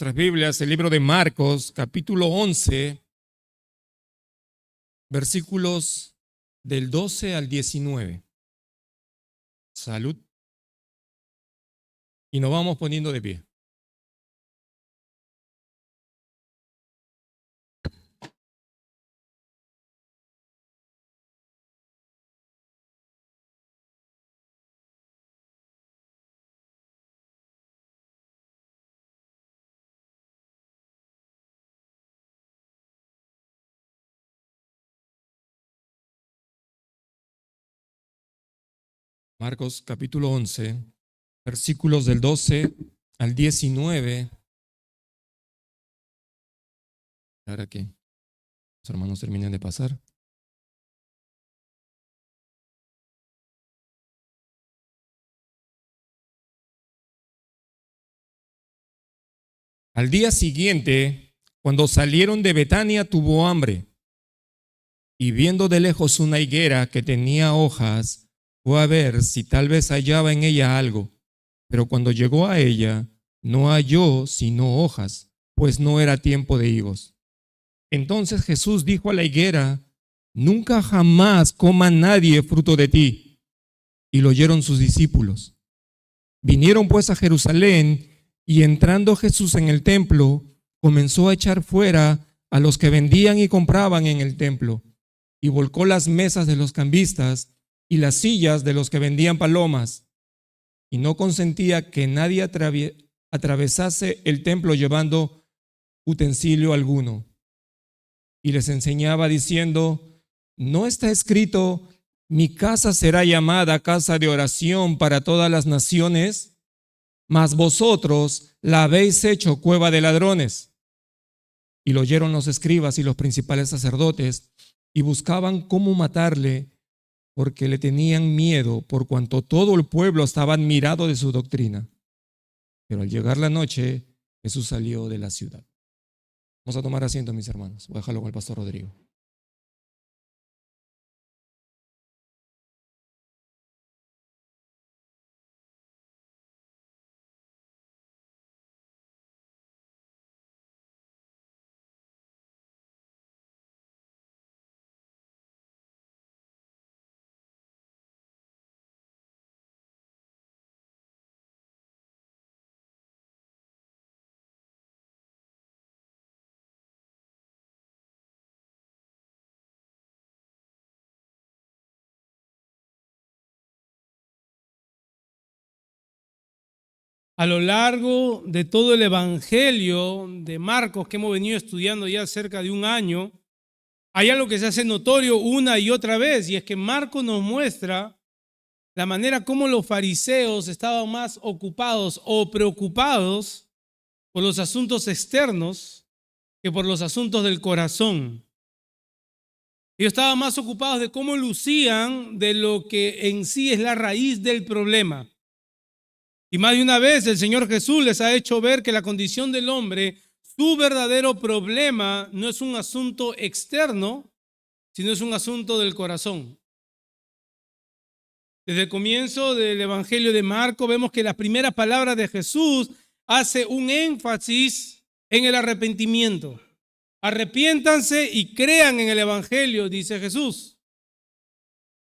nuestras Biblias el libro de Marcos, capítulo 11, versículos del 12 al 19. Salud. Y nos vamos poniendo de pie. Marcos capítulo 11, versículos del 12 al 19. Ahora que los hermanos terminen de pasar. Al día siguiente, cuando salieron de Betania, tuvo hambre. Y viendo de lejos una higuera que tenía hojas, fue a ver si tal vez hallaba en ella algo. Pero cuando llegó a ella, no halló sino hojas, pues no era tiempo de higos. Entonces Jesús dijo a la higuera: nunca jamás coma nadie fruto de ti. Y lo oyeron sus discípulos. Vinieron pues a Jerusalén, y entrando Jesús en el templo, comenzó a echar fuera a los que vendían y compraban en el templo, y volcó las mesas de los cambistas y las sillas de los que vendían palomas, y no consentía que nadie atravesase el templo llevando utensilio alguno. Y les enseñaba diciendo: ¿no está escrito: mi casa será llamada casa de oración para todas las naciones? Mas vosotros la habéis hecho cueva de ladrones. Y lo oyeron los escribas y los principales sacerdotes, y buscaban cómo matarle, porque le tenían miedo, por cuanto todo el pueblo estaba admirado de su doctrina. Pero al llegar la noche, Jesús salió de la ciudad. Vamos a tomar asiento, mis hermanos. Voy a dejarlo con el pastor Rodrigo. A lo largo de todo el Evangelio de Marcos que hemos venido estudiando ya cerca de un año, hay algo que se hace notorio una y otra vez, y es que Marcos nos muestra la manera como los fariseos estaban más ocupados o preocupados por los asuntos externos que por los asuntos del corazón. Ellos estaban más ocupados de cómo lucían de lo que en sí es la raíz del problema. Y más de una vez el Señor Jesús les ha hecho ver que la condición del hombre, su verdadero problema no es un asunto externo, sino es un asunto del corazón. Desde el comienzo del Evangelio de Marcos vemos que las primeras palabras de Jesús hace un énfasis en el arrepentimiento. Arrepiéntanse y crean en el Evangelio, dice Jesús.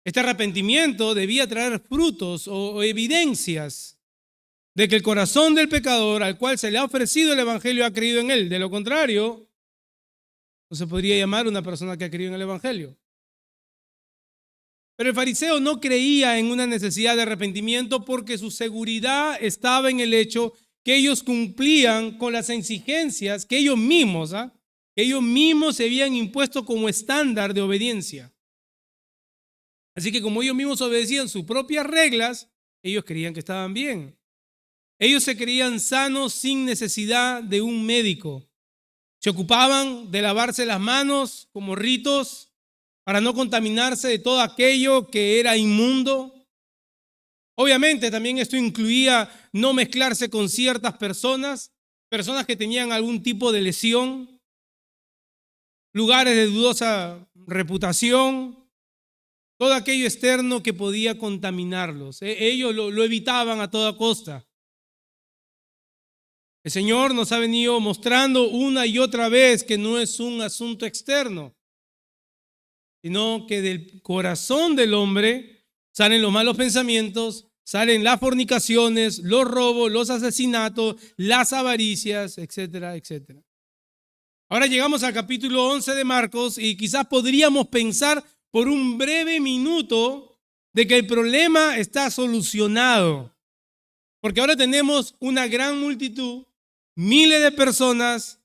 Este arrepentimiento debía traer frutos o evidencias de que el corazón del pecador al cual se le ha ofrecido el Evangelio ha creído en él. De lo contrario, no se podría llamar una persona que ha creído en el Evangelio. Pero el fariseo no creía en una necesidad de arrepentimiento porque su seguridad estaba en el hecho que ellos cumplían con las exigencias que ellos mismos se habían impuesto como estándar de obediencia. Así que como ellos mismos obedecían sus propias reglas, ellos creían que estaban bien. Ellos se creían sanos sin necesidad de un médico. Se ocupaban de lavarse las manos como ritos para no contaminarse de todo aquello que era inmundo. Obviamente también esto incluía no mezclarse con ciertas personas que tenían algún tipo de lesión, lugares de dudosa reputación, todo aquello externo que podía contaminarlos. Ellos lo evitaban a toda costa. El Señor nos ha venido mostrando una y otra vez que no es un asunto externo, sino que del corazón del hombre salen los malos pensamientos, salen las fornicaciones, los robos, los asesinatos, las avaricias, etcétera, etcétera. Ahora llegamos al capítulo 11 de Marcos y quizás podríamos pensar por un breve minuto de que el problema está solucionado. Porque ahora tenemos una gran multitud, miles de personas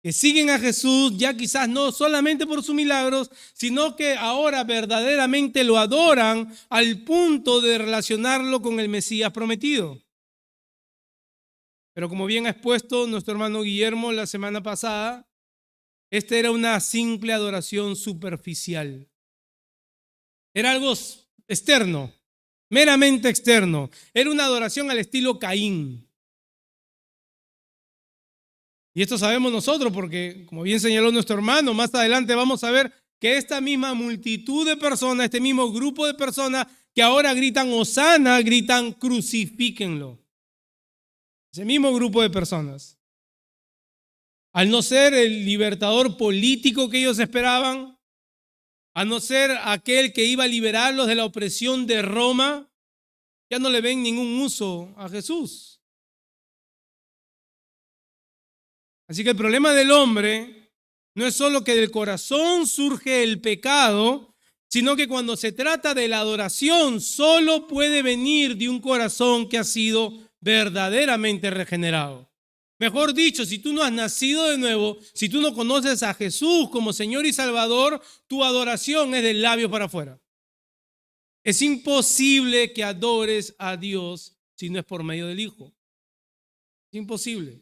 que siguen a Jesús, ya quizás no solamente por sus milagros, sino que ahora verdaderamente lo adoran al punto de relacionarlo con el Mesías prometido. Pero como bien ha expuesto nuestro hermano Guillermo la semana pasada, esta era una simple adoración superficial. Era algo externo, meramente externo. Era una adoración al estilo Caín. Y esto sabemos nosotros porque, como bien señaló nuestro hermano, más adelante vamos a ver que esta misma multitud de personas, este mismo grupo de personas que ahora gritan Hosana, gritan crucifíquenlo. Ese mismo grupo de personas. Al no ser el libertador político que ellos esperaban, a no ser aquel que iba a liberarlos de la opresión de Roma, ya no le ven ningún uso a Jesús. Así que el problema del hombre no es solo que del corazón surge el pecado, sino que cuando se trata de la adoración, solo puede venir de un corazón que ha sido verdaderamente regenerado. Mejor dicho, si tú no has nacido de nuevo, si tú no conoces a Jesús como Señor y Salvador, tu adoración es del labio para afuera. Es imposible que adores a Dios si no es por medio del Hijo. Es imposible.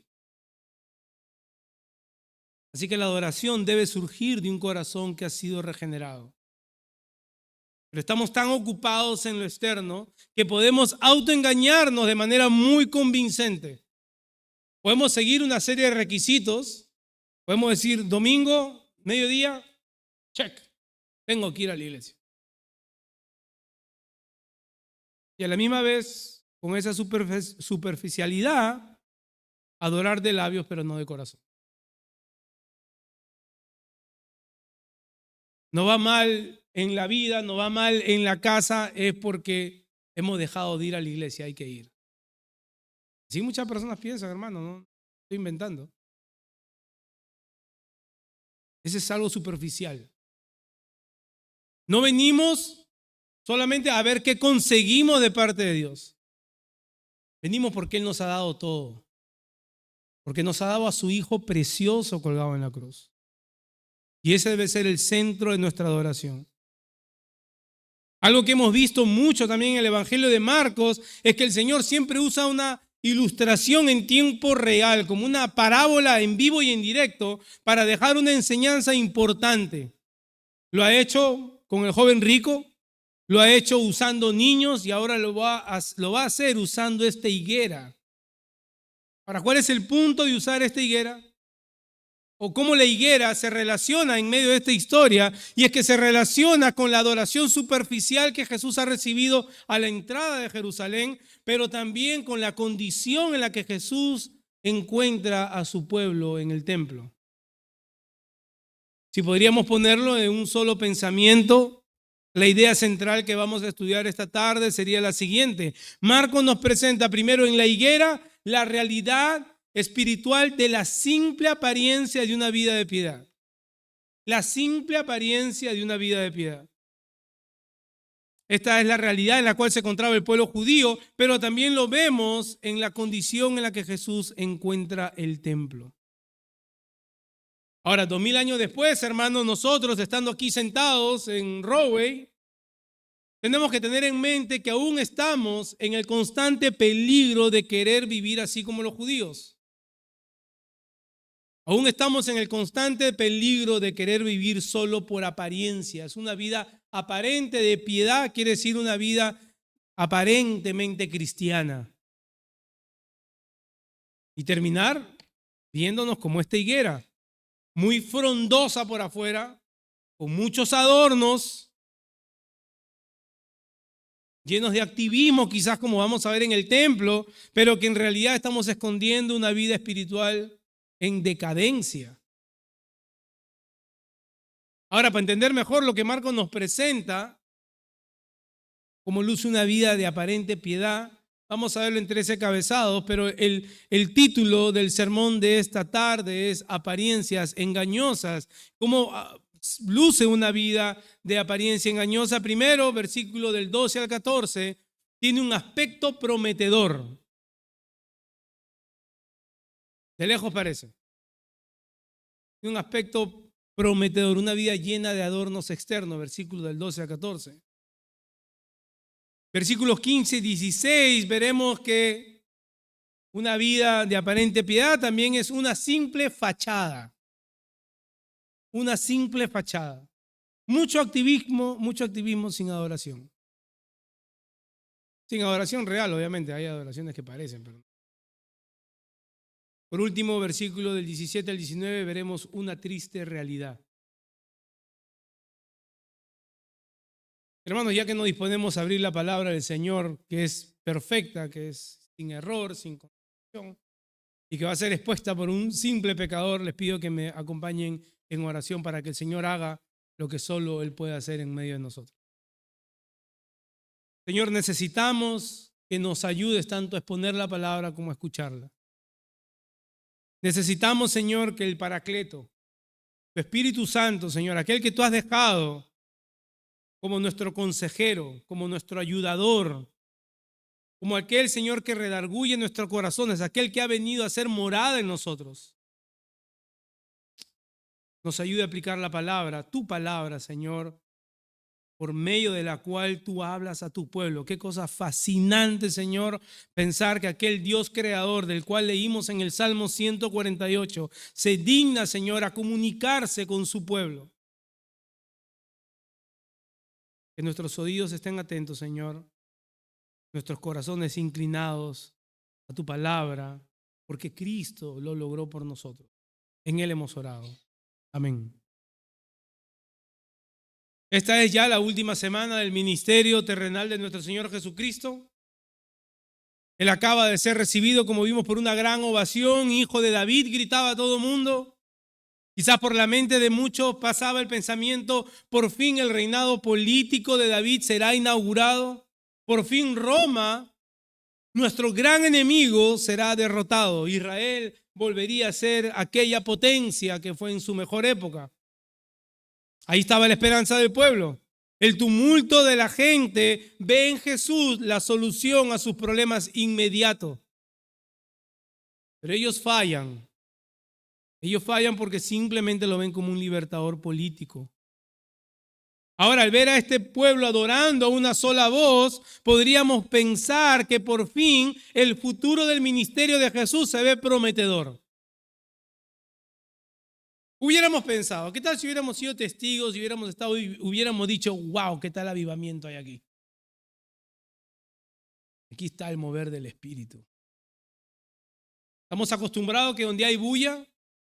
Así que la adoración debe surgir de un corazón que ha sido regenerado. Pero estamos tan ocupados en lo externo que podemos autoengañarnos de manera muy convincente. Podemos seguir una serie de requisitos. Podemos decir domingo, mediodía, check, tengo que ir a la iglesia. Y a la misma vez, con esa superficialidad, adorar de labios pero no de corazón. No va mal en la vida, no va mal en la casa, es porque hemos dejado de ir a la iglesia, hay que ir. Así muchas personas piensan, hermano, no estoy inventando. Ese es algo superficial. No venimos solamente a ver qué conseguimos de parte de Dios. Venimos porque Él nos ha dado todo. Porque nos ha dado a su Hijo precioso colgado en la cruz. Y ese debe ser el centro de nuestra adoración. Algo que hemos visto mucho también en el Evangelio de Marcos es que el Señor siempre usa una ilustración en tiempo real, como una parábola en vivo y en directo, para dejar una enseñanza importante. Lo ha hecho con el joven rico, lo ha hecho usando niños y ahora lo va a hacer usando esta higuera. Ahora, ¿cuál es el punto de usar esta higuera? O cómo la higuera se relaciona en medio de esta historia, y es que se relaciona con la adoración superficial que Jesús ha recibido a la entrada de Jerusalén, pero también con la condición en la que Jesús encuentra a su pueblo en el templo. Si podríamos ponerlo en un solo pensamiento, la idea central que vamos a estudiar esta tarde sería la siguiente. Marcos nos presenta primero en la higuera la realidad espiritual de la simple apariencia de una vida de piedad. La simple apariencia de una vida de piedad. Esta es la realidad en la cual se encontraba el pueblo judío, pero también lo vemos en la condición en la que Jesús encuentra el templo. Ahora, 2000 años después, hermanos, nosotros estando aquí sentados en Rahway, tenemos que tener en mente que aún estamos en el constante peligro de querer vivir así como los judíos. Aún estamos en el constante peligro de querer vivir solo por apariencia. Es una vida aparente de piedad, quiere decir una vida aparentemente cristiana. Y terminar viéndonos como esta higuera, muy frondosa por afuera, con muchos adornos, llenos de activismo, quizás como vamos a ver en el templo, pero que en realidad estamos escondiendo una vida espiritual en decadencia. Ahora, para entender mejor lo que Marcos nos presenta, como luce una vida de aparente piedad, vamos a verlo en 13 cabezados, pero el título del sermón de esta tarde es Apariencias engañosas. ¿Cómo luce una vida de apariencia engañosa? Primero, versículo del 12 al 14, tiene un aspecto prometedor. De lejos parece. Tiene un aspecto prometedor, una vida llena de adornos externos, versículo del 12 al 14. Versículos 15 y 16 veremos que una vida de aparente piedad también es una simple fachada. Una simple fachada. Mucho activismo sin adoración. Sin adoración real, obviamente. Hay adoraciones que parecen, pero... Por último, versículo del 17 al 19, veremos una triste realidad. Hermanos, ya que nos disponemos a abrir la palabra del Señor, que es perfecta, que es sin error, sin contradicción, y que va a ser expuesta por un simple pecador, les pido que me acompañen en oración para que el Señor haga lo que solo Él puede hacer en medio de nosotros. Señor, necesitamos que nos ayudes tanto a exponer la palabra como a escucharla. Necesitamos, Señor, que el Paracleto, tu Espíritu Santo, Señor, aquel que tú has dejado como nuestro consejero, como nuestro ayudador, como aquel, Señor, que redarguye nuestros corazones, aquel que ha venido a hacer morada en nosotros, nos ayude a aplicar la palabra, tu palabra, Señor, por medio de la cual tú hablas a tu pueblo. Qué cosa fascinante, Señor, pensar que aquel Dios creador del cual leímos en el Salmo 148 se digna, Señor, a comunicarse con su pueblo. Que nuestros oídos estén atentos, Señor, nuestros corazones inclinados a tu palabra, porque Cristo lo logró por nosotros. En Él hemos orado. Amén. Esta es ya la última semana del ministerio terrenal de nuestro Señor Jesucristo. Él acaba de ser recibido, como vimos, por una gran ovación. Hijo de David, gritaba a todo el mundo. Quizás por la mente de muchos pasaba el pensamiento, por fin el reinado político de David será inaugurado. Por fin Roma, nuestro gran enemigo, será derrotado. Israel volvería a ser aquella potencia que fue en su mejor época. Ahí estaba la esperanza del pueblo. El tumulto de la gente ve en Jesús la solución a sus problemas inmediatos. Pero ellos fallan. Ellos fallan porque simplemente lo ven como un libertador político. Ahora, al ver a este pueblo adorando a una sola voz, podríamos pensar que por fin el futuro del ministerio de Jesús se ve prometedor. Hubiéramos pensado, ¿qué tal si hubiéramos sido testigos y hubiéramos dicho, wow, qué tal avivamiento hay aquí? Aquí está el mover del Espíritu. Estamos acostumbrados que donde hay bulla,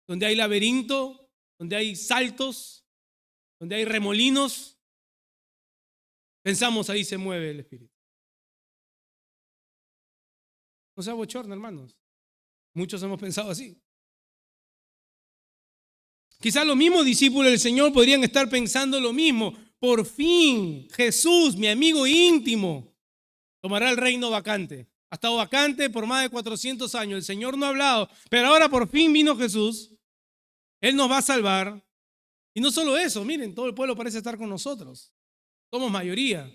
donde hay laberinto, donde hay saltos, donde hay remolinos, pensamos ahí se mueve el Espíritu. No sea bochorno, hermanos. Muchos hemos pensado así. Quizás los mismos discípulos del Señor podrían estar pensando lo mismo. Por fin, Jesús, mi amigo íntimo, tomará el reino vacante. Ha estado vacante por más de 400 años. El Señor no ha hablado, pero ahora por fin vino Jesús. Él nos va a salvar. Y no solo eso, miren, todo el pueblo parece estar con nosotros. Somos mayoría.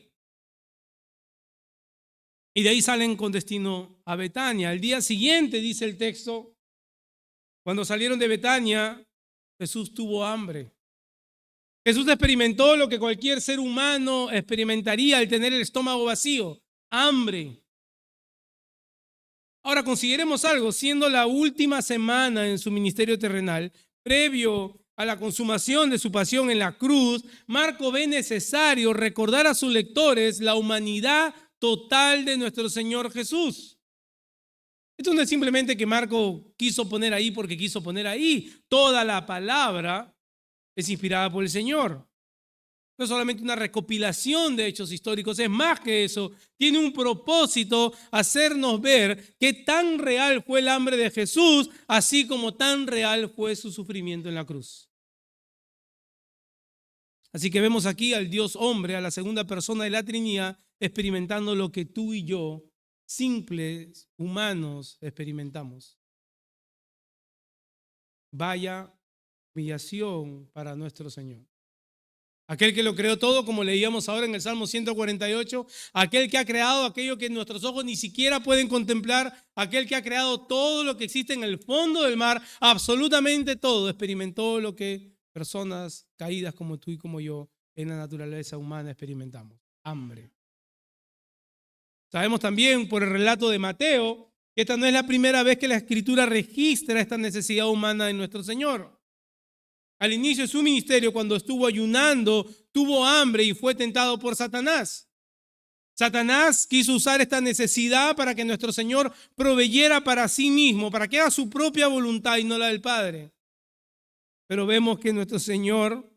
Y de ahí salen con destino a Betania. Al día siguiente, dice el texto, cuando salieron de Betania, Jesús tuvo hambre. Jesús experimentó lo que cualquier ser humano experimentaría al tener el estómago vacío, hambre. Ahora consideremos algo, siendo la última semana en su ministerio terrenal, previo a la consumación de su pasión en la cruz, Marco ve necesario recordar a sus lectores la humanidad total de nuestro Señor Jesús. Esto no es simplemente que Marco quiso poner ahí porque quiso poner ahí. Toda la palabra es inspirada por el Señor. no es solamente una recopilación de hechos históricos, es más que eso. Tiene un propósito, hacernos ver qué tan real fue el hambre de Jesús, así como tan real fue su sufrimiento en la cruz. Así que vemos aquí al Dios hombre, a la segunda persona de la Trinidad, experimentando lo que tú y yo, simples humanos, experimentamos. Vaya humillación para nuestro Señor. Aquel que lo creó todo, como leíamos ahora en el Salmo 148, aquel que ha creado aquello que nuestros ojos ni siquiera pueden contemplar, aquel que ha creado todo lo que existe en el fondo del mar, absolutamente todo, experimentó lo que personas caídas como tú y como yo en la naturaleza humana experimentamos: hambre. Sabemos también por el relato de Mateo que esta no es la primera vez que la Escritura registra esta necesidad humana de nuestro Señor. Al inicio de su ministerio, cuando estuvo ayunando, tuvo hambre y fue tentado por Satanás. Satanás quiso usar esta necesidad para que nuestro Señor proveyera para sí mismo, para que haga su propia voluntad y no la del Padre. Pero vemos que nuestro Señor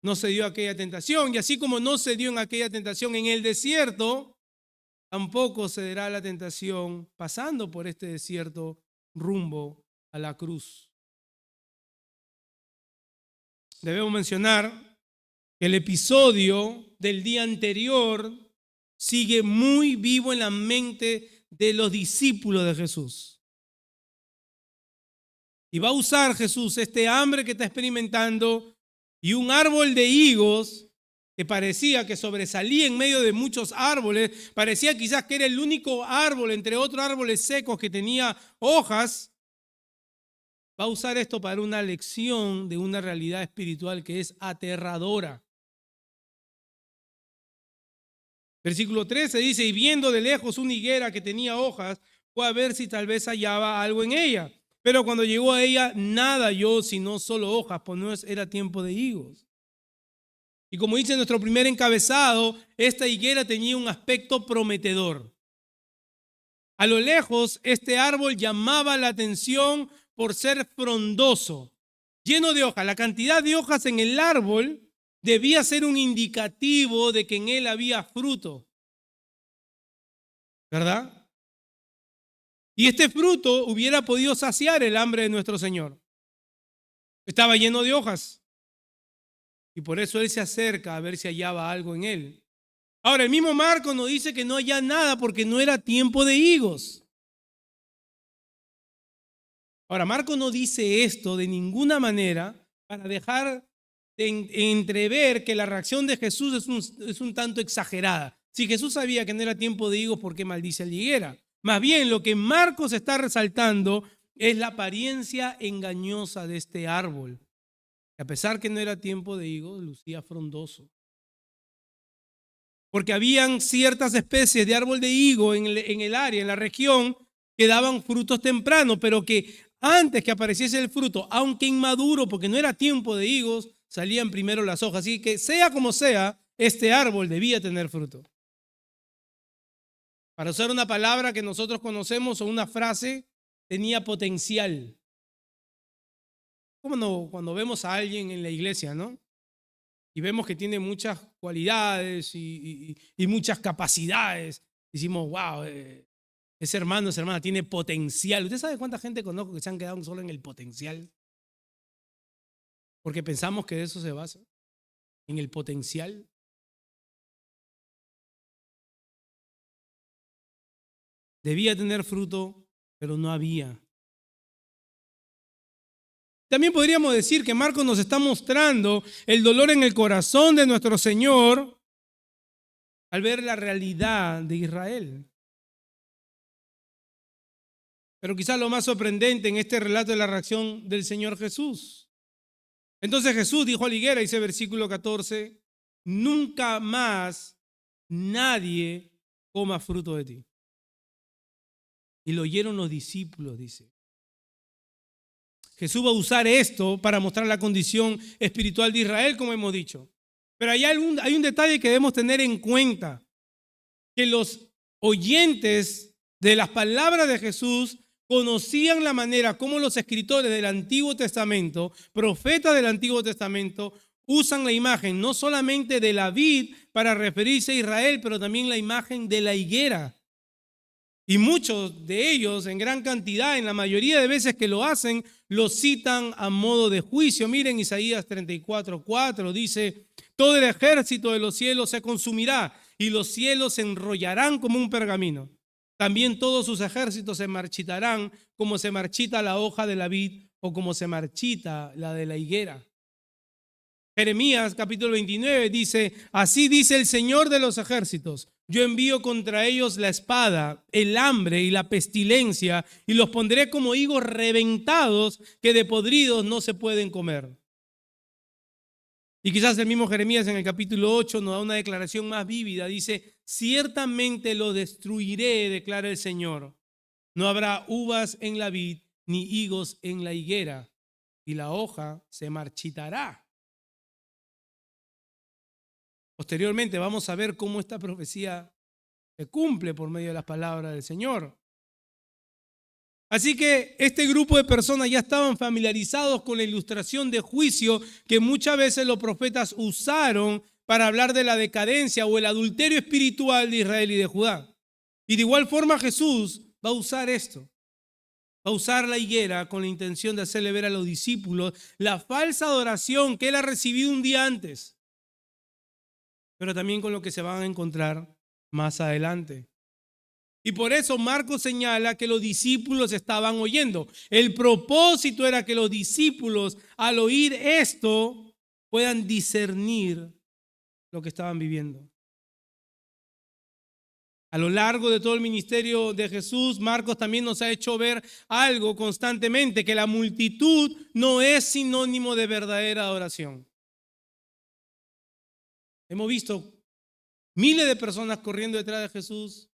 no cedió a aquella tentación, y así como no cedió en aquella tentación en el desierto, tampoco cederá a la tentación pasando por este desierto rumbo a la cruz. Debemos mencionar que el episodio del día anterior sigue muy vivo en la mente de los discípulos de Jesús. Y va a usar Jesús este hambre que está experimentando y un árbol de higos que parecía que sobresalía en medio de muchos árboles, parecía quizás que era el único árbol entre otros árboles secos que tenía hojas. Va a usar esto para una lección de una realidad espiritual que es aterradora. Versículo 13 dice: y viendo de lejos una higuera que tenía hojas, fue a ver si tal vez hallaba algo en ella. Pero cuando llegó a ella, nada halló sino solo hojas, pues no era tiempo de higos. Y como dice nuestro primer encabezado, esta higuera tenía un aspecto prometedor. A lo lejos, este árbol llamaba la atención por ser frondoso, lleno de hojas. La cantidad de hojas en el árbol debía ser un indicativo de que en él había fruto, ¿verdad? Y este fruto hubiera podido saciar el hambre de nuestro Señor. Estaba lleno de hojas y por eso Él se acerca a ver si hallaba algo en él. Ahora, el mismo Marcos nos dice que no haya nada porque no era tiempo de higos. Ahora, Marcos no dice esto de ninguna manera para dejar de entrever que la reacción de Jesús es un tanto exagerada. Si Jesús sabía que no era tiempo de higos, ¿por qué maldice a la higuera? Más bien, lo que Marcos está resaltando es la apariencia engañosa de este árbol. A pesar que no era tiempo de higos, lucía frondoso. Porque habían ciertas especies de árbol de higo en el área, en la región, que daban frutos tempranos, pero que antes que apareciese el fruto, aunque inmaduro, porque no era tiempo de higos, salían primero las hojas. Así que sea como sea, este árbol debía tener fruto. Para usar una palabra que nosotros conocemos o una frase, tenía potencial. Como cuando vemos a alguien en la iglesia, ¿no? Y vemos que tiene muchas cualidades y muchas capacidades. Decimos, wow, ese hermano, esa hermana tiene potencial. ¿Usted sabe cuánta gente conozco que se han quedado solo en el potencial? Porque pensamos que de eso se basa, en el potencial. Debía tener fruto, pero no había. También podríamos decir que Marcos nos está mostrando el dolor en el corazón de nuestro Señor al ver la realidad de Israel. Pero quizás lo más sorprendente en este relato es la reacción del Señor Jesús. Entonces Jesús dijo a la higuera, dice versículo 14, nunca más nadie coma fruto de ti. Y lo oyeron los discípulos, dice. Jesús va a usar esto para mostrar la condición espiritual de Israel, como hemos dicho. Pero hay un detalle que debemos tener en cuenta, que los oyentes de las palabras de Jesús conocían la manera como los escritores del Antiguo Testamento, profetas del Antiguo Testamento, usan la imagen no solamente de la vid para referirse a Israel, pero también la imagen de la higuera. Y muchos de ellos, en gran cantidad, en la mayoría de veces que lo hacen, lo citan a modo de juicio. Miren Isaías 34:4, dice: todo el ejército de los cielos se consumirá y los cielos se enrollarán como un pergamino. También todos sus ejércitos se marchitarán como se marchita la hoja de la vid o como se marchita la de la higuera. Jeremías capítulo 29 dice: así dice el Señor de los ejércitos, yo envío contra ellos la espada, el hambre y la pestilencia, y los pondré como higos reventados que de podridos no se pueden comer. Y quizás el mismo Jeremías en el capítulo 8 nos da una declaración más vívida. Dice: ciertamente lo destruiré, declara el Señor. No habrá uvas en la vid ni higos en la higuera, y la hoja se marchitará. Posteriormente vamos a ver cómo esta profecía se cumple por medio de las palabras del Señor. Así que este grupo de personas ya estaban familiarizados con la ilustración de juicio que muchas veces los profetas usaron para hablar de la decadencia o el adulterio espiritual de Israel y de Judá. Y de igual forma Jesús va a usar esto. Va a usar la higuera con la intención de hacerle ver a los discípulos la falsa adoración que él ha recibido un día antes, pero también con lo que se van a encontrar más adelante. Y por eso Marcos señala que los discípulos estaban oyendo. El propósito era que los discípulos, al oír esto, puedan discernir lo que estaban viviendo. A lo largo de todo el ministerio de Jesús, Marcos también nos ha hecho ver algo constantemente, que la multitud no es sinónimo de verdadera adoración. Hemos visto miles de personas corriendo detrás de Jesús.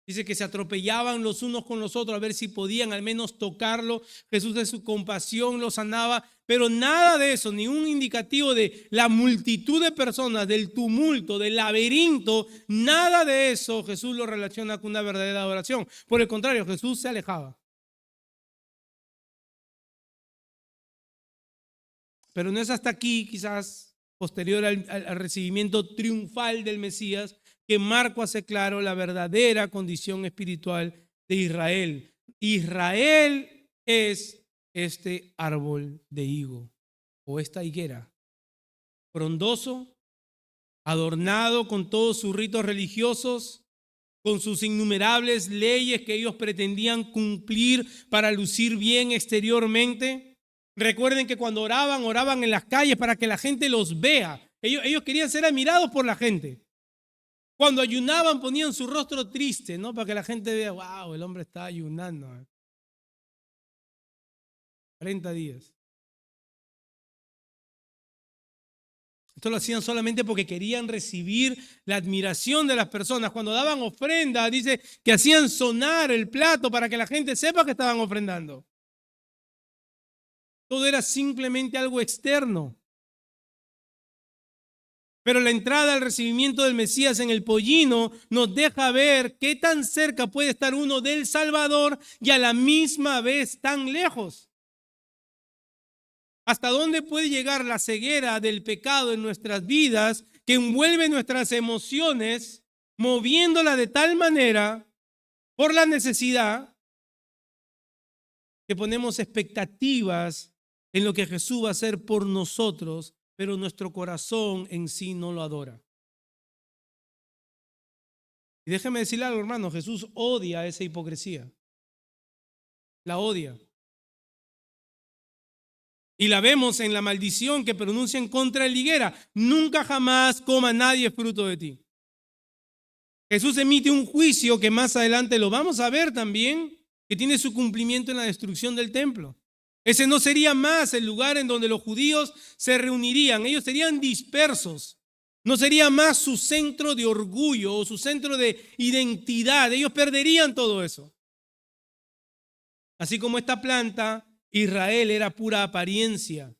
Dice que se atropellaban los unos con los otros a ver si podían al menos tocarlo. Jesús de su compasión los sanaba, pero nada de eso, ni un indicativo de la multitud de personas, del tumulto, del laberinto, nada de eso Jesús lo relaciona con una verdadera adoración. Por el contrario, Jesús se alejaba. Pero no es hasta aquí, quizás posterior al recibimiento triunfal del Mesías, que Marcos hace claro la verdadera condición espiritual de Israel. Israel es este árbol de higo o esta higuera, frondoso, adornado con todos sus ritos religiosos, con sus innumerables leyes que ellos pretendían cumplir para lucir bien exteriormente. Recuerden que cuando oraban en las calles para que la gente los vea. Ellos querían ser admirados por la gente. Cuando ayunaban ponían su rostro triste, ¿no? Para que la gente vea: wow, el hombre está ayunando. 40 días. Esto lo hacían solamente porque querían recibir la admiración de las personas. Cuando daban ofrenda, dice que hacían sonar el plato para que la gente sepa que estaban ofrendando. Todo era simplemente algo externo. Pero la entrada al recibimiento del Mesías en el pollino nos deja ver qué tan cerca puede estar uno del Salvador y a la misma vez tan lejos. ¿Hasta dónde puede llegar la ceguera del pecado en nuestras vidas que envuelve nuestras emociones, moviéndola de tal manera por la necesidad que ponemos expectativas en lo que Jesús va a hacer por nosotros, pero nuestro corazón en sí no lo adora? Y déjeme decirle algo, hermano, Jesús odia esa hipocresía. La odia. Y la vemos en la maldición que pronuncian contra la higuera: nunca jamás coma nadie fruto de ti. Jesús emite un juicio que más adelante lo vamos a ver también, que tiene su cumplimiento en la destrucción del templo. Ese no sería más el lugar en donde los judíos se reunirían. Ellos serían dispersos. No sería más su centro de orgullo o su centro de identidad. Ellos perderían todo eso. Así como esta planta, Israel era pura apariencia,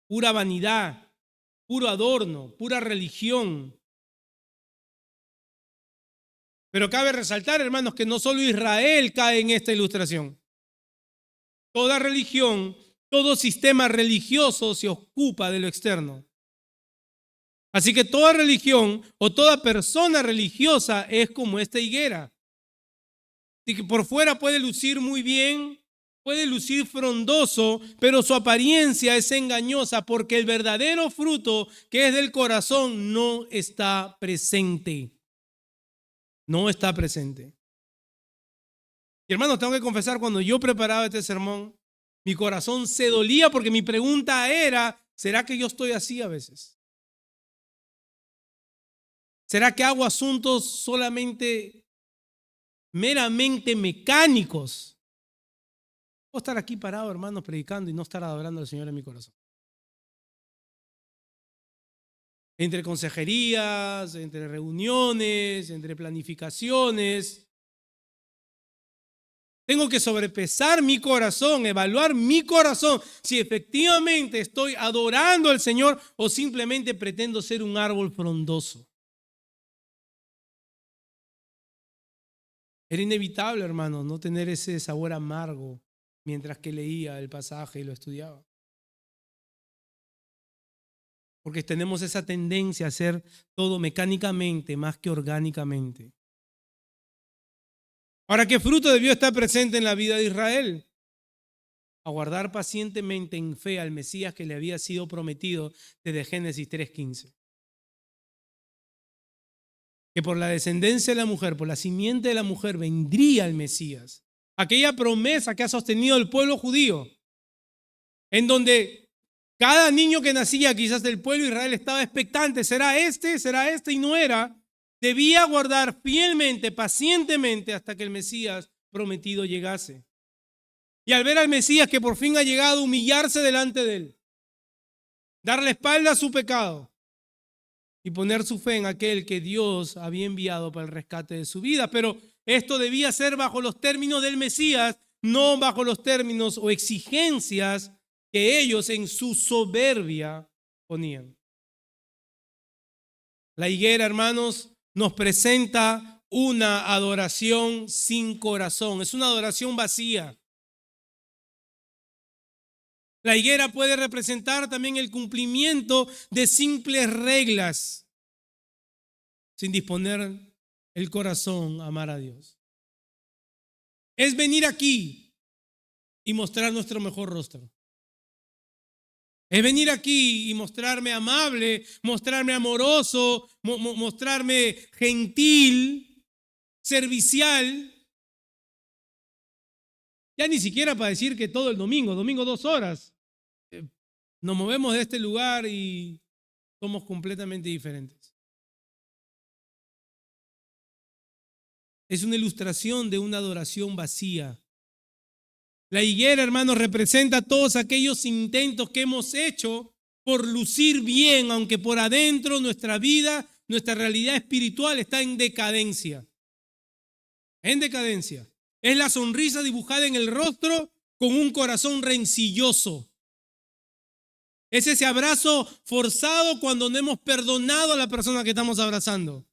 pura vanidad, puro adorno, pura religión. Pero cabe resaltar, hermanos, que no solo Israel cae en esta ilustración. Toda religión, todo sistema religioso se ocupa de lo externo. Así que toda religión o toda persona religiosa es como esta higuera. Así que por fuera puede lucir muy bien, puede lucir frondoso, pero su apariencia es engañosa porque el verdadero fruto que es del corazón no está presente. No está presente. Y hermanos, tengo que confesar, cuando yo preparaba este sermón, mi corazón se dolía porque mi pregunta era, ¿será que yo estoy así a veces? ¿Será que hago asuntos solamente, meramente mecánicos? Puedo estar aquí parado, hermanos, predicando y no estar adorando al Señor en mi corazón. Entre consejerías, entre reuniones, entre planificaciones. Tengo que sobrepesar mi corazón, evaluar mi corazón, si efectivamente estoy adorando al Señor o simplemente pretendo ser un árbol frondoso. Era inevitable, hermano, no tener ese sabor amargo mientras que leía el pasaje y lo estudiaba. Porque tenemos esa tendencia a hacer todo mecánicamente más que orgánicamente. Ahora, ¿qué fruto debió estar presente en la vida de Israel? Aguardar pacientemente en fe al Mesías que le había sido prometido desde Génesis 3:15. Que por la descendencia de la mujer, por la simiente de la mujer, vendría el Mesías. Aquella promesa que ha sostenido el pueblo judío, en donde cada niño que nacía, quizás del pueblo de Israel, estaba expectante, será este, y no era. Debía guardar fielmente, pacientemente, hasta que el Mesías prometido llegase. Y al ver al Mesías que por fin ha llegado, humillarse delante de él, darle espalda a su pecado y poner su fe en aquel que Dios había enviado para el rescate de su vida. Pero esto debía ser bajo los términos del Mesías, no bajo los términos o exigencias que ellos en su soberbia ponían. La higuera, hermanos, nos presenta una adoración sin corazón. Es una adoración vacía. La higuera puede representar también el cumplimiento de simples reglas sin disponer el corazón a amar a Dios. Es venir aquí y mostrar nuestro mejor rostro. Es venir aquí y mostrarme amable, mostrarme amoroso, mostrarme gentil, servicial. Ya ni siquiera para decir que todo el domingo 2 horas, nos movemos de este lugar y somos completamente diferentes. Es una ilustración de una adoración vacía. La higuera, hermanos, representa todos aquellos intentos que hemos hecho por lucir bien, aunque por adentro nuestra vida, nuestra realidad espiritual está en decadencia. En decadencia. Es la sonrisa dibujada en el rostro con un corazón rencilloso. Es ese abrazo forzado cuando no hemos perdonado a la persona que estamos abrazando.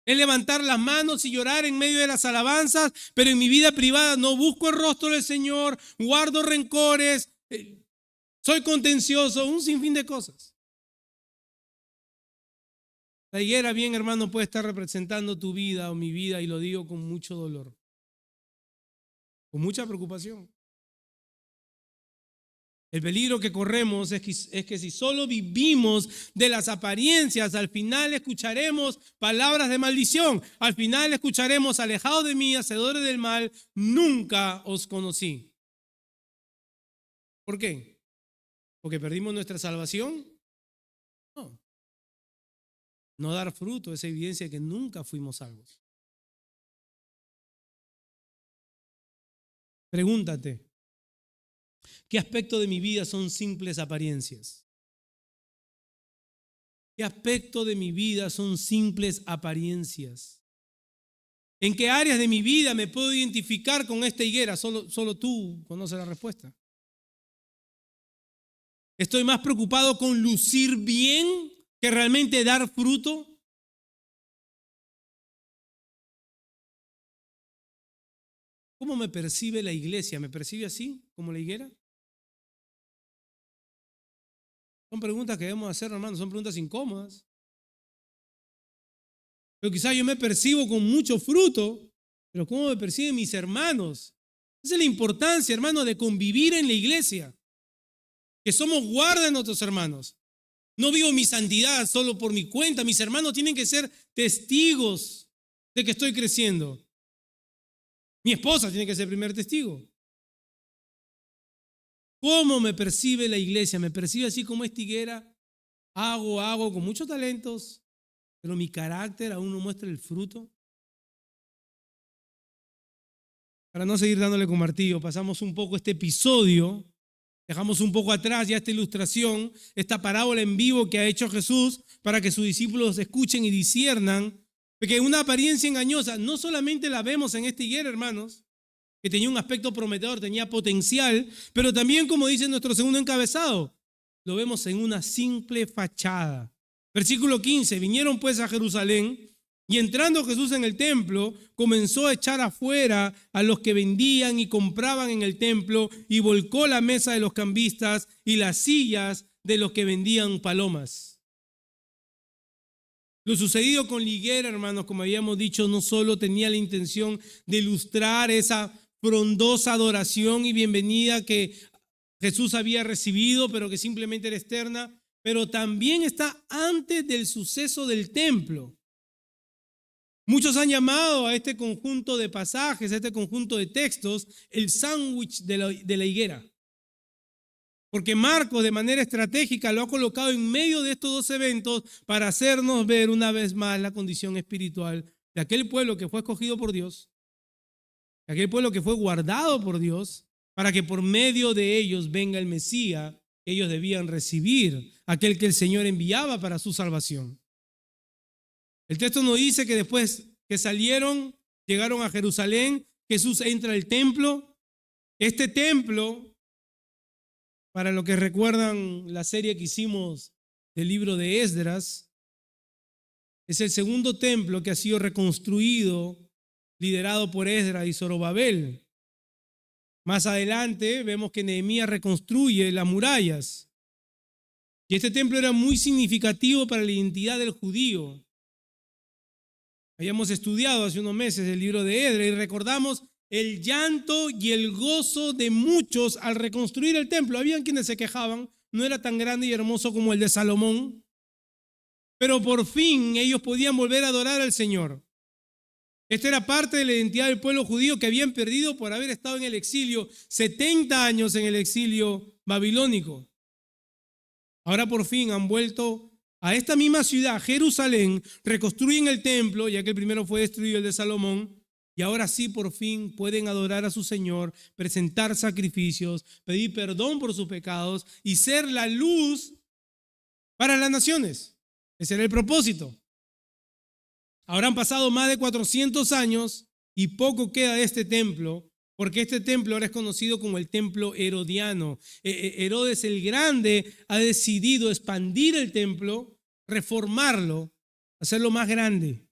Es levantar las manos y llorar en medio de las alabanzas, pero en mi vida privada no busco el rostro del Señor, guardo rencores, soy contencioso, un sinfín de cosas. La higuera, bien hermano, puede estar representando tu vida o mi vida, y lo digo con mucho dolor, con mucha preocupación. El peligro que corremos es que si solo vivimos de las apariencias, al final escucharemos palabras de maldición. Al final escucharemos: alejados de mí, hacedores del mal, nunca os conocí. ¿Por qué? ¿Porque perdimos nuestra salvación? No. No dar fruto es evidencia de que nunca fuimos salvos. Pregúntate, ¿qué aspecto de mi vida son simples apariencias? ¿Qué aspecto de mi vida son simples apariencias? ¿En qué áreas de mi vida me puedo identificar con esta higuera? Solo tú conoces la respuesta. ¿Estoy más preocupado con lucir bien que realmente dar fruto? ¿Cómo me percibe la iglesia? ¿Me percibe así, como la higuera? Son preguntas que debemos hacer, hermanos, son preguntas incómodas. Pero quizás yo me percibo con mucho fruto, pero ¿cómo me perciben mis hermanos? Esa es la importancia, hermano, de convivir en la iglesia. Que somos guarda de nuestros hermanos. No vivo mi santidad solo por mi cuenta. Mis hermanos tienen que ser testigos de que estoy creciendo. Mi esposa tiene que ser el primer testigo. ¿Cómo me percibe la iglesia? ¿Me percibe así como esta higuera? Hago con muchos talentos, pero mi carácter aún no muestra el fruto. Para no seguir dándole con martillo, pasamos un poco este episodio, dejamos un poco atrás ya esta ilustración, esta parábola en vivo que ha hecho Jesús para que sus discípulos escuchen y disciernan, porque una apariencia engañosa no solamente la vemos en esta higuera, hermanos, que tenía un aspecto prometedor, tenía potencial, pero también, como dice nuestro segundo encabezado, lo vemos en una simple fachada. Versículo 15, vinieron pues a Jerusalén y entrando Jesús en el templo, comenzó a echar afuera a los que vendían y compraban en el templo y volcó la mesa de los cambistas y las sillas de los que vendían palomas. Lo sucedido con la higuera, hermanos, como habíamos dicho, no solo tenía la intención de ilustrar esa frondosa adoración y bienvenida que Jesús había recibido, pero que simplemente era externa, pero también está antes del suceso del templo. Muchos han llamado a este conjunto de pasajes, a este conjunto de textos, el sándwich de la higuera. Porque Marcos de manera estratégica lo ha colocado en medio de estos dos eventos para hacernos ver una vez más la condición espiritual de aquel pueblo que fue escogido por Dios, de aquel pueblo que fue guardado por Dios, para que por medio de ellos venga el Mesías que ellos debían recibir, aquel que el Señor enviaba para su salvación. El texto nos dice que después que salieron, llegaron a Jerusalén, Jesús entra al templo. Este templo, para los que recuerdan la serie que hicimos del libro de Esdras, es el segundo templo que ha sido reconstruido, liderado por Esdras y Zorobabel. Más adelante vemos que Nehemías reconstruye las murallas. Y este templo era muy significativo para la identidad del judío. Habíamos estudiado hace unos meses el libro de Esdras y recordamos el llanto y el gozo de muchos al reconstruir el templo. Habían quienes se quejaban, no era tan grande y hermoso como el de Salomón, pero por fin ellos podían volver a adorar al Señor. Esta era parte de la identidad del pueblo judío que habían perdido por haber estado en el exilio, 70 años en el exilio babilónico. Ahora por fin han vuelto a esta misma ciudad, Jerusalén, reconstruyen el templo, ya que el primero fue destruido, el de Salomón, y ahora sí por fin pueden adorar a su Señor, presentar sacrificios, pedir perdón por sus pecados y ser la luz para las naciones. Ese era el propósito. Ahora han pasado más de 400 años y poco queda de este templo, porque este templo ahora es conocido como el templo herodiano. Herodes el Grande ha decidido expandir el templo, reformarlo, hacerlo más grande.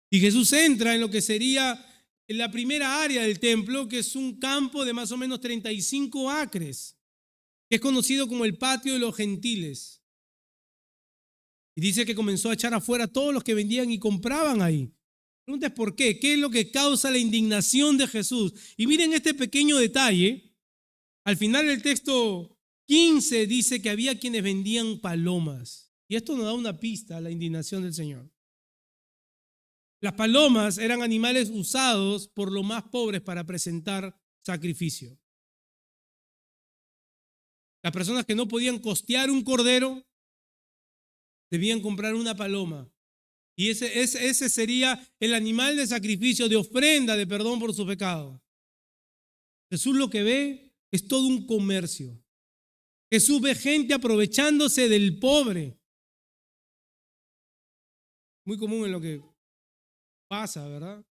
Y Jesús entra en lo que sería la primera área del templo, que es un campo de más o menos 35 acres, que es conocido como el patio de los gentiles. Y dice que comenzó a echar afuera a todos los que vendían y compraban ahí. La pregunta es ¿por qué? ¿Qué es lo que causa la indignación de Jesús? Y miren este pequeño detalle. Al final del texto 15 dice que había quienes vendían palomas. Y esto nos da una pista a la indignación del Señor. Las palomas eran animales usados por los más pobres para presentar sacrificio. Las personas que no podían costear un cordero debían comprar una paloma. Y ese sería el animal de sacrificio, de ofrenda, de perdón por su pecado. Jesús lo que ve es todo un comercio. Jesús ve gente aprovechándose del pobre. Muy común en lo que pasa, ¿verdad?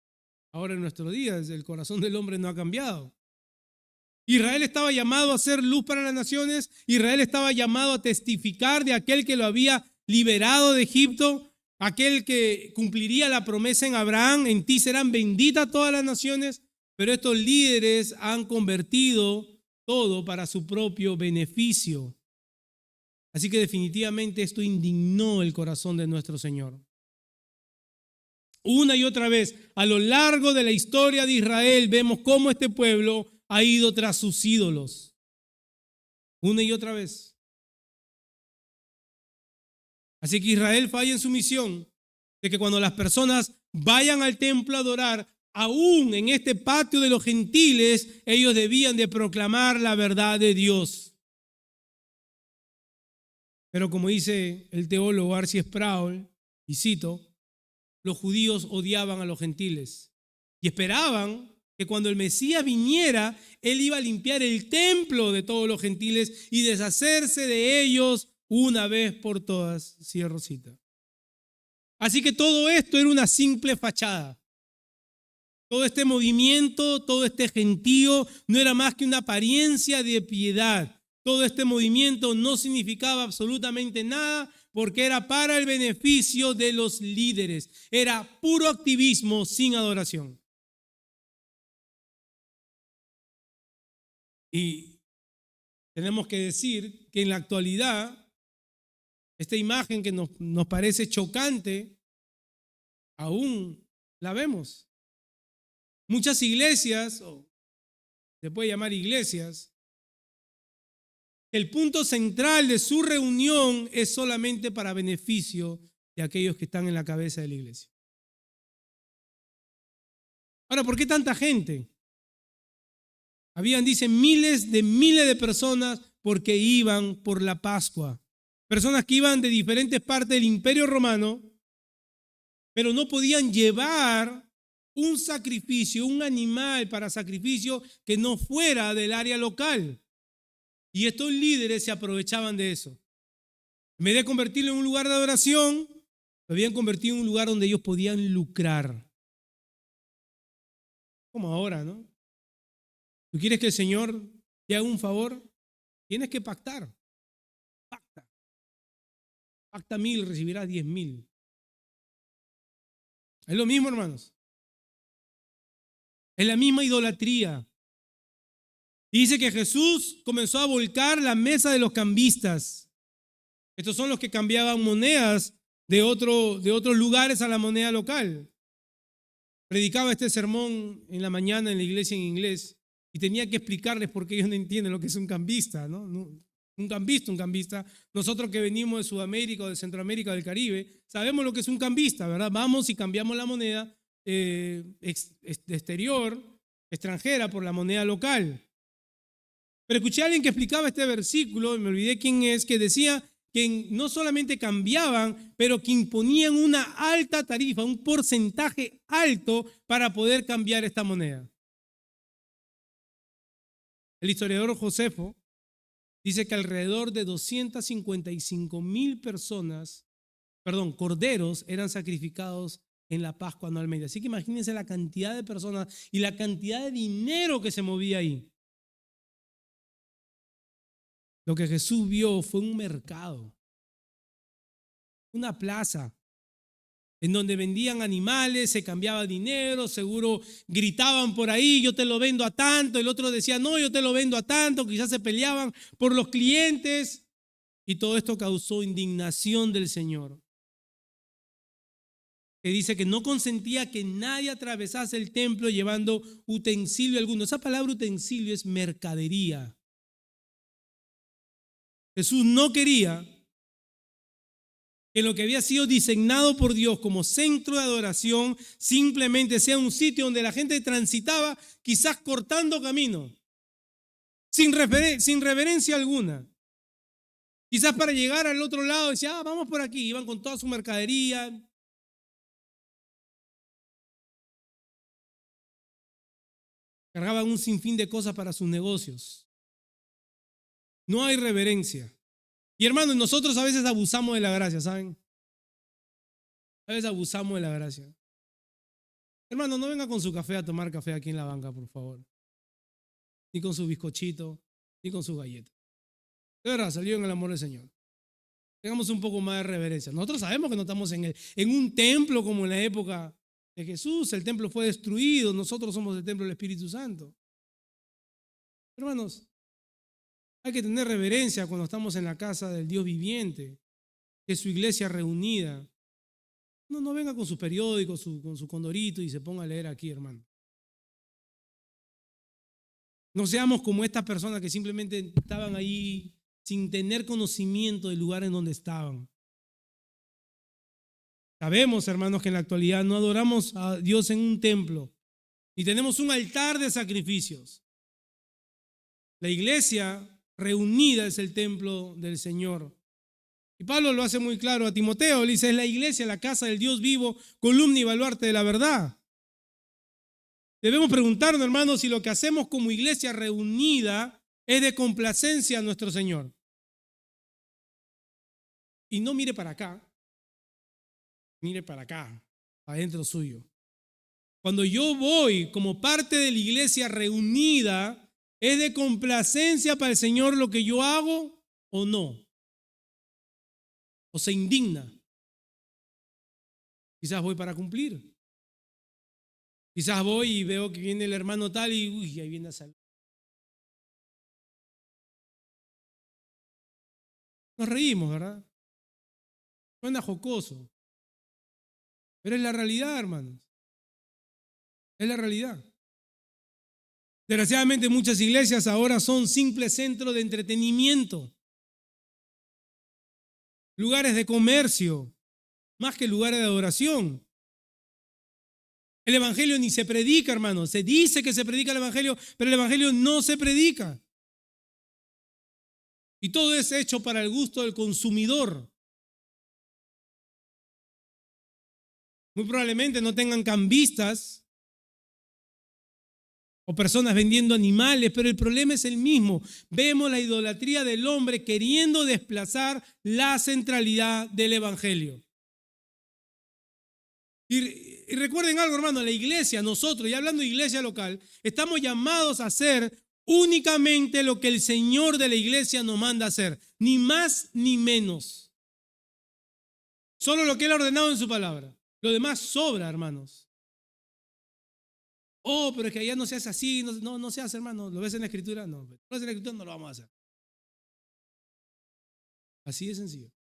Ahora en nuestros días el corazón del hombre no ha cambiado. Israel estaba llamado a ser luz para las naciones. Israel estaba llamado a testificar de aquel que lo había liberado de Egipto, aquel que cumpliría la promesa en Abraham: en ti serán benditas todas las naciones. Pero estos líderes han convertido todo para su propio beneficio. Así que definitivamente esto indignó el corazón de nuestro Señor. Una y otra vez, a lo largo de la historia de Israel, vemos cómo este pueblo ha ido tras sus ídolos. Una y otra vez. Así que Israel falla en su misión de que cuando las personas vayan al templo a adorar, aún en este patio de los gentiles, ellos debían de proclamar la verdad de Dios. Pero como dice el teólogo R.C. Sproul, y cito, los judíos odiaban a los gentiles y esperaban que cuando el Mesías viniera, él iba a limpiar el templo de todos los gentiles y deshacerse de ellos una vez por todas. Cierro cita. Así que todo esto era una simple fachada. Todo este movimiento, todo este gentío no era más que una apariencia de piedad. Todo este movimiento no significaba absolutamente nada porque era para el beneficio de los líderes. Era puro activismo sin adoración. Y tenemos que decir que en la actualidad, esta imagen que nos parece chocante, aún la vemos. Muchas iglesias, o se puede llamar iglesias, el punto central de su reunión es solamente para beneficio de aquellos que están en la cabeza de la iglesia. Ahora, ¿por qué tanta gente? Habían, dicen, miles de personas porque iban por la Pascua. Personas que iban de diferentes partes del Imperio Romano, pero no podían llevar un sacrificio, un animal para sacrificio que no fuera del área local. Y estos líderes se aprovechaban de eso. En vez de convertirlo en un lugar de adoración, lo habían convertido en un lugar donde ellos podían lucrar. Como ahora, ¿no? ¿Tú quieres que el Señor te haga un favor? Tienes que pactar. Pacta. Pacta 1,000, recibirás 10,000. Es lo mismo, hermanos. Es la misma idolatría. Dice que Jesús comenzó a volcar la mesa de los cambistas. Estos son los que cambiaban monedas de otros lugares a la moneda local. Predicaba este sermón en la mañana en la iglesia en inglés y tenía que explicarles por qué ellos no entienden lo que es un cambista, ¿no? Nunca han visto un cambista. Nosotros que venimos de Sudamérica o de Centroamérica o del Caribe, sabemos lo que es un cambista, ¿verdad? Vamos y cambiamos la moneda exterior, extranjera, por la moneda local. Pero escuché a alguien que explicaba este versículo, y me olvidé quién es, que decía que no solamente cambiaban, pero que imponían una alta tarifa, un porcentaje alto para poder cambiar esta moneda. El historiador Josefo dice que alrededor de 255,000 corderos eran sacrificados en la Pascua anualmente. Así que imagínense la cantidad de personas y la cantidad de dinero que se movía ahí. Lo que Jesús vio fue un mercado, una plaza, en donde vendían animales, se cambiaba dinero, seguro gritaban por ahí, yo te lo vendo a tanto, el otro decía, no, yo te lo vendo a tanto, quizás se peleaban por los clientes, y todo esto causó indignación del Señor, que dice que no consentía que nadie atravesase el templo llevando utensilio alguno. Esa palabra utensilio es mercadería. Jesús no quería que lo que había sido designado por Dios como centro de adoración simplemente sea un sitio donde la gente transitaba quizás cortando camino, sin reverencia alguna. Quizás para llegar al otro lado decía, vamos por aquí, iban con toda su mercadería. Cargaban un sinfín de cosas para sus negocios. No hay reverencia. Y hermanos, nosotros a veces abusamos de la gracia, ¿saben? A veces abusamos de la gracia. Hermano, no venga con su café a tomar café aquí en la banca, por favor. Ni con su bizcochito, ni con su galleta. De verdad, salió en el amor del Señor. Tengamos un poco más de reverencia. Nosotros sabemos que no estamos en un templo como en la época de Jesús. El templo fue destruido. Nosotros somos el templo del Espíritu Santo. Hermanos, Hay que tener reverencia cuando estamos en la casa del Dios viviente, que es su iglesia reunida. No venga con sus periódicos, con su condorito y se ponga a leer aquí, hermano. No seamos como estas personas que simplemente estaban ahí sin tener conocimiento del lugar en donde estaban. Sabemos, hermanos, que en la actualidad no adoramos a Dios en un templo, ni tenemos un altar de sacrificios. La iglesia reunida es el templo del Señor. Y Pablo lo hace muy claro a Timoteo, le dice, es la iglesia, la casa del Dios vivo, columna y baluarte de la verdad. Debemos preguntarnos, hermanos, si lo que hacemos como iglesia reunida es de complacencia a nuestro Señor. Y no mire para acá, mire para acá, adentro suyo. Cuando yo voy como parte de la iglesia reunida, ¿es de complacencia para el Señor lo que yo hago o no? ¿O se indigna? Quizás voy para cumplir. Quizás voy y veo que viene el hermano tal y uy, ahí viene a salir. Nos reímos, ¿verdad? Suena jocoso. Pero es la realidad, hermanos. Es la realidad. Desgraciadamente muchas iglesias ahora son simples centros de entretenimiento, lugares de comercio, más que lugares de adoración. El evangelio ni se predica, hermanos. Se dice que se predica el evangelio, pero el evangelio no se predica. Y todo es hecho para el gusto del consumidor. Muy probablemente no tengan cambistas o personas vendiendo animales, pero el problema es el mismo. Vemos la idolatría del hombre queriendo desplazar la centralidad del evangelio. Y recuerden algo, hermano, la iglesia, nosotros, y hablando de iglesia local, estamos llamados a hacer únicamente lo que el Señor de la iglesia nos manda hacer, ni más ni menos. Solo lo que Él ha ordenado en su palabra. Lo demás sobra, hermanos. Oh, pero es que allá no se hace así, no se hace, hermano. ¿Lo ves en la escritura? No, lo ves en la escritura, no lo vamos a hacer. Así de sencillo.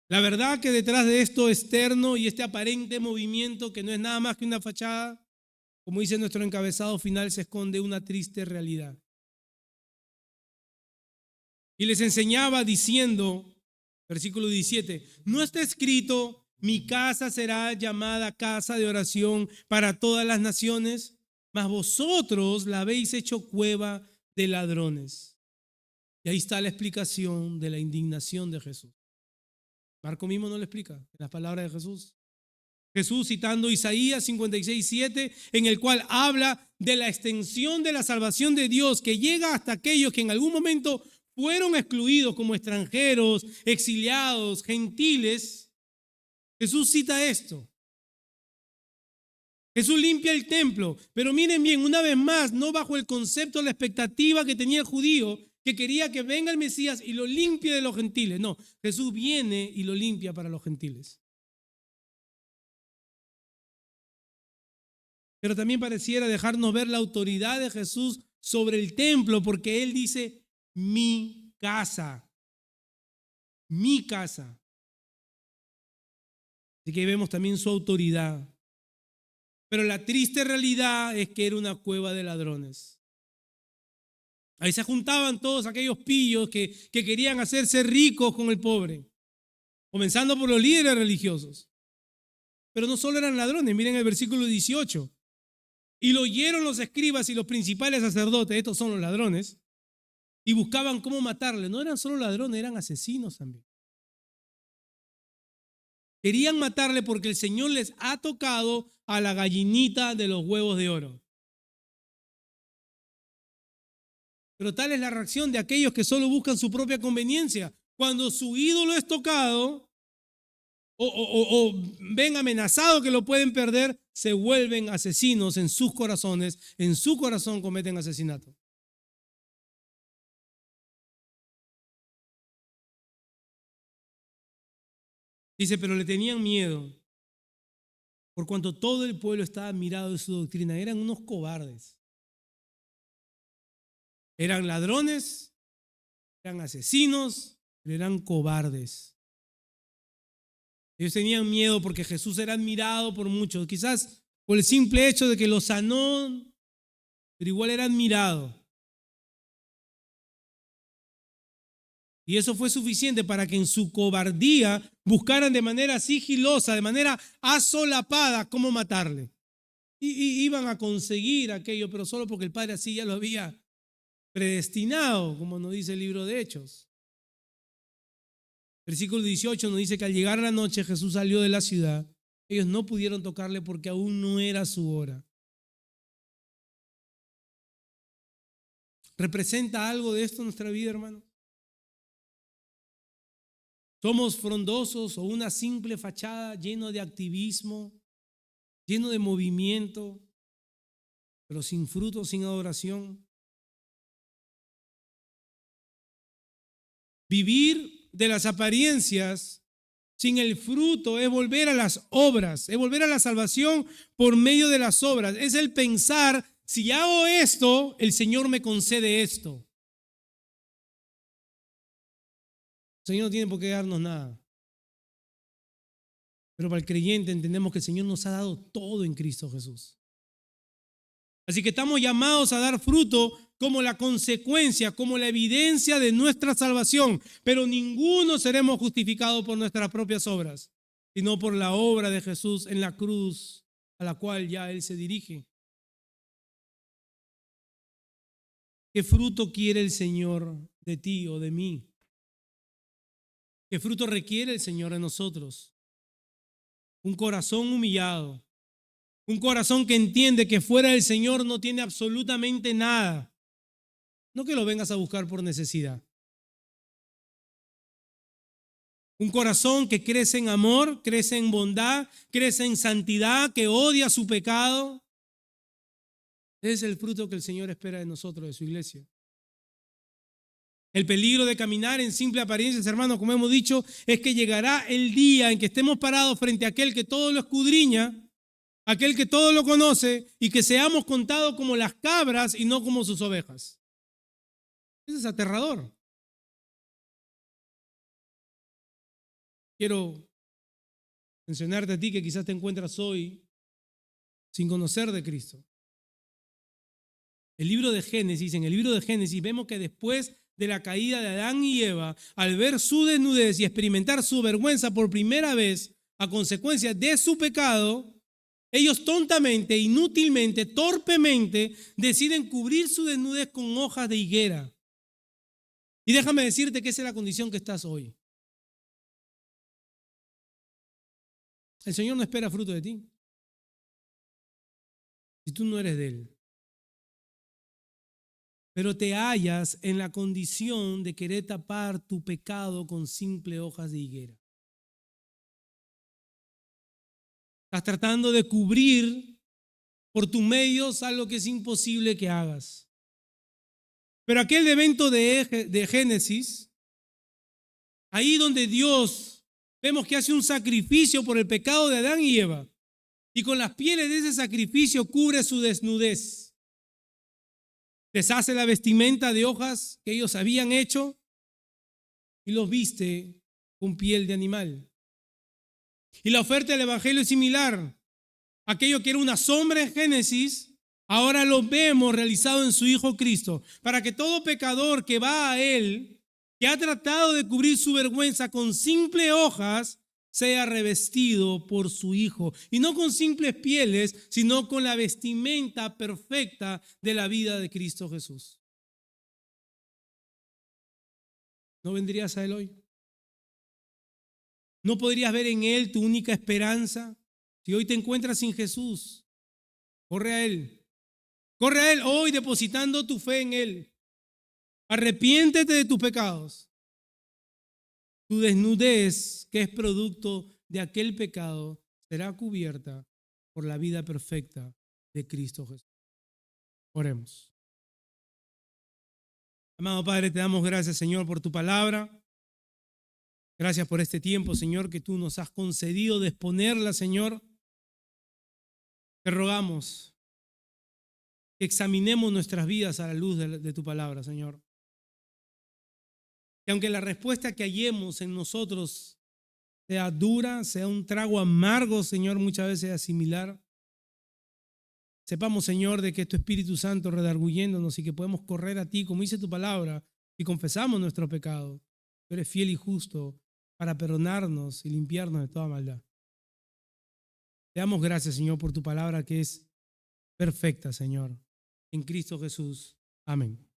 La verdad que detrás de esto externo y este aparente movimiento que no es nada más que una fachada, como dice nuestro encabezado final, se esconde una triste realidad. Y les enseñaba diciendo, versículo 17, no está escrito, mi casa será llamada casa de oración para todas las naciones, mas vosotros la habéis hecho cueva de ladrones. Y ahí está la explicación de la indignación de Jesús. Marco mismo no lo explica en las palabras de Jesús. Jesús citando Isaías 56:7, en el cual habla de la extensión de la salvación de Dios que llega hasta aquellos que en algún momento fueron excluidos como extranjeros, exiliados, gentiles. Jesús cita esto. Jesús limpia el templo, pero miren bien, una vez más, no bajo el concepto, la expectativa que tenía el judío, que quería que venga el Mesías y lo limpie de los gentiles. No, Jesús viene y lo limpia para los gentiles. Pero también pareciera dejarnos ver la autoridad de Jesús sobre el templo, porque Él dice, mi casa, mi casa. Así que vemos también su autoridad. Pero la triste realidad es que era una cueva de ladrones. Ahí se juntaban todos aquellos pillos que querían hacerse ricos con el pobre, comenzando por los líderes religiosos. Pero no solo eran ladrones, miren el versículo 18. Y lo oyeron los escribas y los principales sacerdotes, estos son los ladrones, y buscaban cómo matarle. No eran solo ladrones, eran asesinos también. Querían matarle porque el Señor les ha tocado a la gallinita de los huevos de oro. Pero tal es la reacción de aquellos que solo buscan su propia conveniencia. Cuando su ídolo es tocado o ven amenazado que lo pueden perder, se vuelven asesinos en sus corazones, en su corazón cometen asesinato. Dice, pero le tenían miedo, por cuanto todo el pueblo estaba admirado de su doctrina. Eran unos cobardes. Eran ladrones, eran asesinos, pero eran cobardes. Ellos tenían miedo porque Jesús era admirado por muchos, quizás por el simple hecho de que lo sanó, pero igual era admirado. Y eso fue suficiente para que en su cobardía buscaran de manera sigilosa, de manera asolapada, cómo matarle. Y iban a conseguir aquello, pero solo porque el Padre así ya lo había predestinado, como nos dice el libro de Hechos. Versículo 18 nos dice que al llegar la noche Jesús salió de la ciudad. Ellos no pudieron tocarle porque aún no era su hora. ¿Representa algo de esto en nuestra vida, hermano? ¿Somos frondosos o una simple fachada lleno de activismo, lleno de movimiento, pero sin fruto, sin adoración? Vivir de las apariencias sin el fruto es volver a las obras, es volver a la salvación por medio de las obras. Es el pensar, si hago esto, el Señor me concede esto. El Señor no tiene por qué darnos nada. Pero para el creyente entendemos que el Señor nos ha dado todo en Cristo Jesús. Así que estamos llamados a dar fruto como la consecuencia, como la evidencia de nuestra salvación. Pero ninguno seremos justificados por nuestras propias obras, sino por la obra de Jesús en la cruz, a la cual ya Él se dirige. ¿Qué fruto quiere el Señor de ti o de mí? ¿Qué fruto requiere el Señor de nosotros? Un corazón humillado, un corazón que entiende que fuera del Señor no tiene absolutamente nada. No que lo vengas a buscar por necesidad. Un corazón que crece en amor, crece en bondad, crece en santidad, que odia su pecado. Ese es el fruto que el Señor espera de nosotros, de su iglesia. El peligro de caminar en simple apariencias, hermanos, como hemos dicho, es que llegará el día en que estemos parados frente a aquel que todo lo escudriña, aquel que todo lo conoce, y que seamos contados como las cabras y no como sus ovejas. Eso es aterrador. Quiero mencionarte a ti que quizás te encuentras hoy sin conocer de Cristo. En el libro de Génesis vemos que después de la caída de Adán y Eva, al ver su desnudez y experimentar su vergüenza por primera vez a consecuencia de su pecado, ellos tontamente, inútilmente, torpemente deciden cubrir su desnudez con hojas de higuera. Y déjame decirte que esa es la condición que estás hoy. El Señor no espera fruto de ti si tú no eres de Él. Pero te hallas en la condición de querer tapar tu pecado con simples hojas de higuera. Estás tratando de cubrir por tus medios algo que es imposible que hagas. Pero aquel evento de Génesis, ahí donde Dios vemos que hace un sacrificio por el pecado de Adán y Eva, y con las pieles de ese sacrificio cubre su desnudez. Deshace la vestimenta de hojas que ellos habían hecho y los viste con piel de animal. Y la oferta del Evangelio es similar. Aquello que era una sombra en Génesis, ahora lo vemos realizado en su Hijo Cristo, para que todo pecador que va a Él, que ha tratado de cubrir su vergüenza con simples hojas, sea revestido por su Hijo. Y no con simples pieles, sino con la vestimenta perfecta de la vida de Cristo Jesús. ¿No vendrías a Él hoy? ¿No podrías ver en Él tu única esperanza? Si hoy te encuentras sin Jesús, corre a Él. Corre a Él hoy depositando tu fe en Él. Arrepiéntete de tus pecados. Tu desnudez, que es producto de aquel pecado, será cubierta por la vida perfecta de Cristo Jesús. Oremos. Amado Padre, te damos gracias, Señor, por tu palabra. Gracias por este tiempo, Señor, que tú nos has concedido de exponerla, Señor. Te rogamos que examinemos nuestras vidas a la luz de tu palabra, Señor. Que aunque la respuesta que hallemos en nosotros sea dura, sea un trago amargo, Señor, muchas veces de asimilar, sepamos, Señor, de que es tu Espíritu Santo redarguyéndonos y que podemos correr a ti, como dice tu palabra, y confesamos nuestro pecado. Tú eres fiel y justo para perdonarnos y limpiarnos de toda maldad. Te damos gracias, Señor, por tu palabra que es perfecta, Señor. En Cristo Jesús. Amén.